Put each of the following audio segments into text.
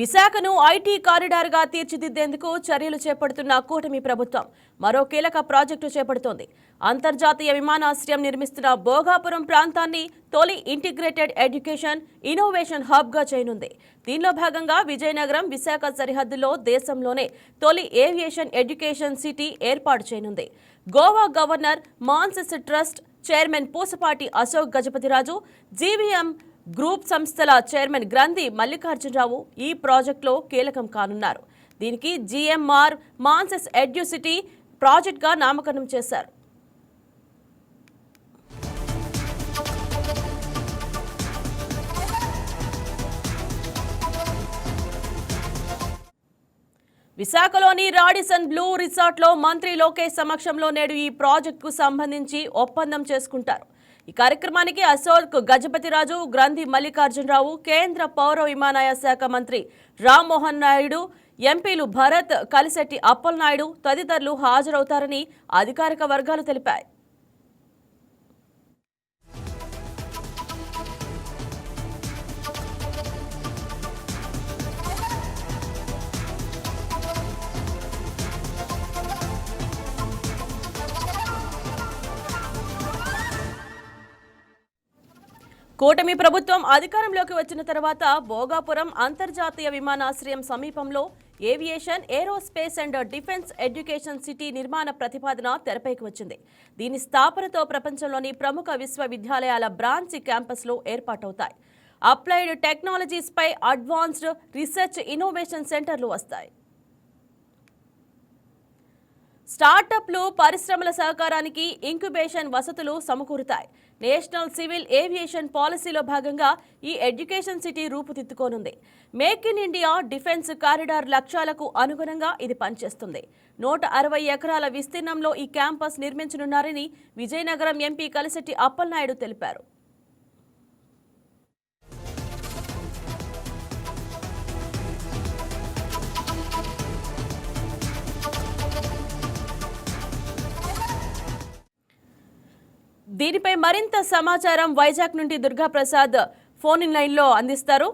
విశాఖను ఐటీ కారిడార్గా తీర్చిదిద్దేందుకు చర్యలు చేపడుతున్న కూటమి ప్రభుత్వం మరో కీలక ప్రాజెక్టు చేపడుతోంది. అంతర్జాతీయ విమానాశ్రయం నిర్మిస్తున్న భోగాపురం ప్రాంతాన్ని తొలి ఇంటిగ్రేటెడ్ ఎడ్యుకేషన్ ఇన్నోవేషన్ హబ్గా చేయనుంది. దీనిలో భాగంగా విజయనగరం విశాఖ సరిహద్దులో దేశంలోనే తొలి ఏవియేషన్ ఎడ్యుకేషన్ సిటీ ఏర్పాటు చేయనుంది. Goa governor Mansas trust chairman Pusapati Ashok Gajapathiraju, GVM group సంస్థల చైర్మన్ గ్రంథి మల్లికార్జునరావు ఈ ప్రాజెక్టులో కీలకం కానున్నారు. దీనికి జీఎంఆర్ మాన్సెస్ ఎడ్యుసిటీ ప్రాజెక్టుగా నామకరణం చేశారు. విశాఖలోని రాడిసన్ బ్లూ రిసార్ట్లో మంత్రి లోకేష్ సమక్షంలో నేడు ఈ ప్రాజెక్టుకు సంబంధించి ఒప్పందం చేసుకుంటారు. ఈ కార్యక్రమానికి అశోక్ గజపతిరాజు, గ్రంథి మల్లికార్జునరావు, కేంద్ర పౌర విమానయాన శాఖ మంత్రి రామ్మోహన్ నాయుడు, ఎంపీలు భరత్, కలిశెట్టి అప్పలనాయుడు తదితరులు హాజరవుతారని అధికారిక వర్గాలు తెలిపాయి. కూటమి ప్రభుత్వం అధికారంలోకి వచ్చిన తర్వాత భోగాపురం అంతర్జాతీయ విమానాశ్రయం సమీపంలో aviation, aerospace and defence education city నిర్మాణ ప్రతిపాదన తెరపైకి వచ్చింది. దీని స్థాపనతో ప్రపంచంలోని ప్రముఖ విశ్వవిద్యాలయాల బ్రాంచ్ క్యాంపస్లో ఏర్పాటవుతాయి. అప్లైడ్ టెక్నాలజీస్పై అడ్వాన్స్డ్ రీసెర్చ్ ఇన్నోవేషన్ సెంటర్లు వస్తాయి. స్టార్టప్లు, పరిశ్రమల సహకారానికి ఇంక్యుబేషన్ వసతులు సమకూరుతాయి. నేషనల్ సివిల్ ఏవియేషన్ పాలసీలో భాగంగా ఈ ఎడ్యుకేషన్ సిటీ రూపుదిద్దుకోనుంది. Make in India defence corridor లక్ష్యాలకు అనుగుణంగా ఇది పనిచేస్తుంది. 160 ఎకరాల విస్తీర్ణంలో ఈ క్యాంపస్ నిర్మించనున్నారని విజయనగరం ఎంపీ కలిశెట్టి అప్పలనాయుడు తెలిపారు. దీనిపై మరింత సమాచారం వైజాగ్ నుండి దుర్గాప్రసాద్ ఫోన్ ఇన్ లైన్లో అందిస్తారు.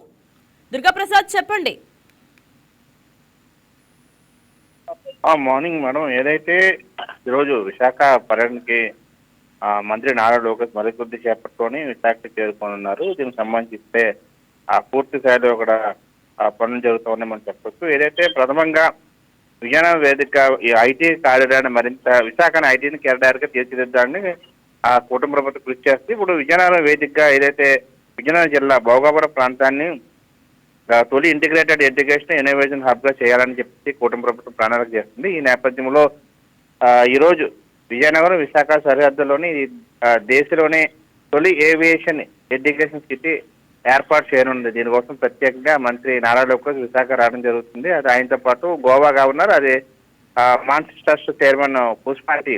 దుర్గాప్రసాద్, చెప్పండి. మార్నింగ్ మేడం, ఏదైతే ఈరోజు విశాఖ పర్యటనకి మంత్రి నారా లోకేష్ మరికొద్ది చేపట్టుకొని విశాఖకి చేరుకోనున్నారు. దీనికి సంబంధించిస్తే పూర్తి స్థాయిలో కూడా పనులు జరుగుతామని మనం చెప్పొచ్చు. ఏదైతే ప్రథమంగా విజయనగరం వేదిక ఈ ఐటీ కారిడార్ మరింత విశాఖను ఐటీని కారిడార్గా తీర్చిదిద్దాలని కూటమి ప్రభుత్వం కృషి చేస్తే ఇప్పుడు విజయనగరం వేదికగా ఏదైతే విజయనగరం జిల్లా భోగాపురం ప్రాంతాన్ని తొలి ఇంటిగ్రేటెడ్ ఎడ్యుకేషన్ ఇన్నోవేషన్ హబ్గా చేయాలని చెప్పి కూటమి ప్రభుత్వం ప్రణాళిక చేస్తుంది. ఈ నేపథ్యంలో ఈరోజు విజయనగరం విశాఖ సరిహద్దులోని దేశంలోనే తొలి ఏవియేషన్ ఎడ్యుకేషన్ సిటీ ఏర్పాటు చేయనుంది. దీనికోసం ప్రత్యేకంగా మంత్రి నారా లోకేష్ విశాఖ రావడం జరుగుతుంది. అది ఆయనతో పాటు గోవా గవర్నర్, అదే మాన్సెస్ ట్రస్ట్ చైర్మన్ పూసపాటి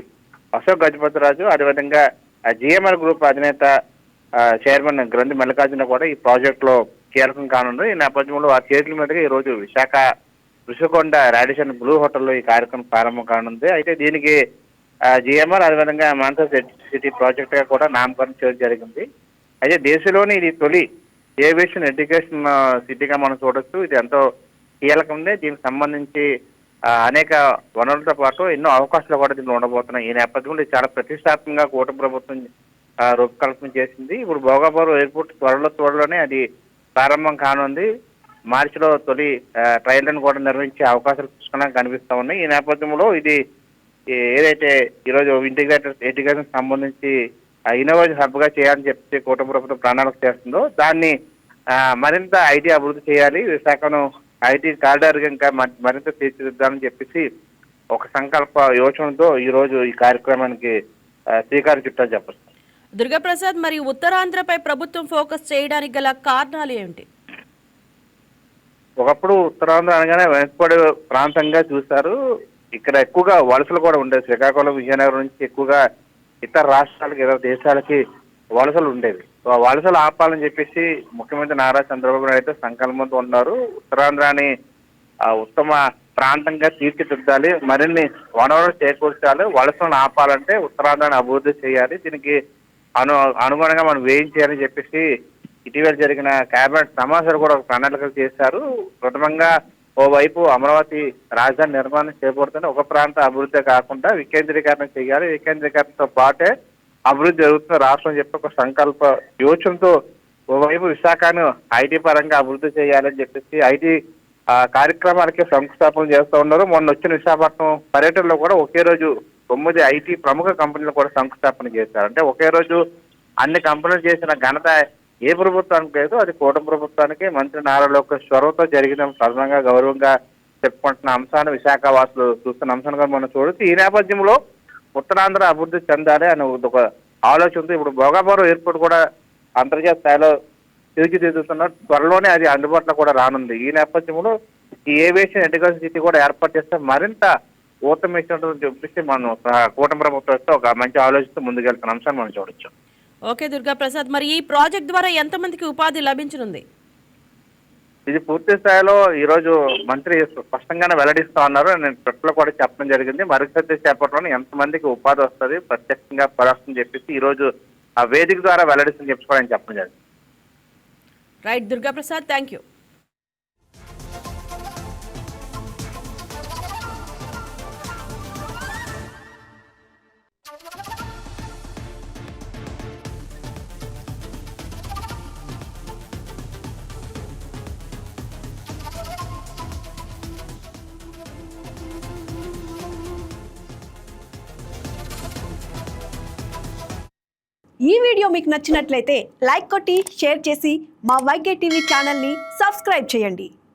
అశోక్ గజపతిరాజు, అదేవిధంగా జిఎంఆర్ గ్రూప్ అధినేత చైర్మన్ గ్రంథి మల్లికార్జున కూడా ఈ ప్రాజెక్టులో కీలకం కానుంది. ఈ నేపథ్యంలో ఆ చేతుల మీదుగా ఈ రోజు విశాఖ ఋషికొండ రాడిసన్ బ్లూ హోటల్లో ఈ కార్యక్రమం ప్రారంభం కానుంది. అయితే దీనికి జిఎంఆర్ అదేవిధంగా మాన్సెస్ సిటీ ప్రాజెక్ట్ గా కూడా నామకరణం చేయడం జరిగింది. అయితే దేశంలోని ఇది తొలి ఏవియేషన్ ఎడ్యుకేషన్ సిటీగా మనం చూడొచ్చు. ఇది ఎంతో కీలకంగా దీనికి సంబంధించి అనేక వనరులతో పాటు ఎన్నో అవకాశాలు కూడా దీనిలో ఉండబోతున్నాయి. ఈ నేపథ్యంలో చాలా ప్రతిష్టాత్మకంగా కూటమి ప్రభుత్వం రూపకల్పన చేసింది. ఇప్పుడు భోగాపురం ఎయిర్పోర్ట్ త్వరలోనే అది ప్రారంభం కానుంది. మార్చిలో తొలి ట్రయల్ను కూడా నిర్వహించే అవకాశాలు పుష్కలంగా కనిపిస్తూ ఉన్నాయి. ఈ నేపథ్యంలో ఇది ఏదైతే ఈరోజు ఇంటిగ్రేటెడ్ ఎడ్యుకేషన్ సంబంధించి ఇన్నోవేషన్ హబ్గా చేయాలని చెప్పి కూటమి ప్రభుత్వం ప్రణాళిక చేస్తుందో దాన్ని మరింత ఐటీ అభివృద్ధి చేయాలి, విశాఖను ఐటీ కారిడార్గా ఇంకా మరింత తీర్చిదిద్దామని చెప్పేసి ఒక సంకల్ప యోచనతో ఈ రోజు ఈ కార్యక్రమానికి శ్రీకారం చుట్టాలని చెప్పచ్చు. దుర్గాప్రసాద్, మరి ఉత్తరాంధ్రపై ప్రభుత్వం ఫోకస్ చేయడానికి గల కారణాలు ఏమిటి? ఒకప్పుడు ఉత్తరాంధ్ర అనగానే వెనుకబడి ప్రాంతంగా చూశారు. ఇక్కడ ఎక్కువగా వలసలు కూడా ఉండేది. శ్రీకాకుళం, విజయనగరం నుంచి ఎక్కువగా ఇతర రాష్ట్రాలకి, ఇతర దేశాలకి వలసలు ఉండేవి. వలసలు ఆపాలని చెప్పేసి ముఖ్యమంత్రి నారా చంద్రబాబు నాయుడు సంకల్పంతో ఉన్నారు. ఉత్తరాంధ్రాని ఉత్తమ ప్రాంతంగా తీర్చిదిద్దాలి, మరిన్ని వనరులు చేకూర్చాలి, వలసలను ఆపాలంటే ఉత్తరాంధ్రాన్ని అభివృద్ధి చేయాలి, దీనికి అనుగుణంగా మనం వేయించాలని చెప్పేసి ఇటీవల జరిగిన కేబినెట్ సమావేశాలు కూడా ఒక ప్రణాళికలు చేశారు. ప్రథమంగా ఓవైపు అమరావతి రాజధాని నిర్మాణం చేపడుతున్న ఒక ప్రాంత అభివృద్ధి కాకుండా వికేంద్రీకరణ చేయాలి, వికేంద్రీకరణతో పాటే అభివృద్ధి జరుగుతున్న రాష్ట్రం చెప్పి ఒక సంకల్ప యోచనతో ఓవైపు విశాఖను ఐటీ పరంగా అభివృద్ధి చేయాలని చెప్పేసి ఐటీ కార్యక్రమాలకి శంకుస్థాపన చేస్తూ ఉన్నారు. మొన్న వచ్చిన విశాఖపట్నం పర్యటనలో కూడా ఒకే రోజు 9 ఐటీ ప్రముఖ కంపెనీలు కూడా శంకుస్థాపన చేశారు. అంటే ఒకే రోజు అన్ని కంపెనీలు చేసిన ఘనత ఏ ప్రభుత్వానికి లేదు, అది కూటమి ప్రభుత్వానికి. మంత్రి నారా లోకేష్ చొరవతో జరిగిన ప్రధానంగా గౌరవంగా చెప్పుకుంటున్న అంశాన్ని విశాఖ వాసులు చూస్తున్న అంశాన్ని కూడా మనం చూడొచ్చు. ఈ నేపథ్యంలో ఉత్తరాంధ్ర అభివృద్ధి చెందాలి అనే ఒక ఆలోచనతో ఇప్పుడు భోగాపురం ఎయిర్పోర్ట్ కూడా అంతర్జాతీయ స్థాయిలో తీర్చిదిద్దుతున్నారు. త్వరలోనే అది అందుబాటులో కూడా రానుంది. ఈ నేపథ్యంలో ఈ ఏవియేషన్ ఇంటిగ్రేషన్ సిటీ కూడా ఏర్పాటు చేస్తే మరింత ఊతమిచ్చినట్టు చెప్పేసి మనం కూటమి ప్రభుత్వంతో ఒక మంచి ఆలోచనతో ముందుకెళ్తున్న అంశాన్ని మనం చూడొచ్చు. ఓకే దుర్గా ప్రసాద్, మరి ఈ ప్రాజెక్ట్ ద్వారా ఎంతమందికి ఉపాధి లభించనుంది? ఇది పూర్తి స్థాయిలో ఈ రోజు మంత్రి స్పష్టంగానే వెల్లడిస్తా ఉన్నారు. నేను ట్విట్టర్లో కూడా చెప్పడం జరిగింది. మరుసటి చేపట్టడంలో ఎంతమందికి ఉపాధి వస్తుంది ప్రత్యక్షంగా పరోక్షంగా చెప్పేసి ఈ రోజు ఆ వేదిక ద్వారా వెల్లడిస్తుందని చెప్పుకోవాలని చెప్పడం జరిగింది. Right Durga Prasad, thank you. ఈ వీడియో మీకు నచ్చినట్లయితే లైక్ కొట్టి షేర్ చేసి మా వైకే టీవీ ఛానల్ని సబ్స్క్రైబ్ చేయండి.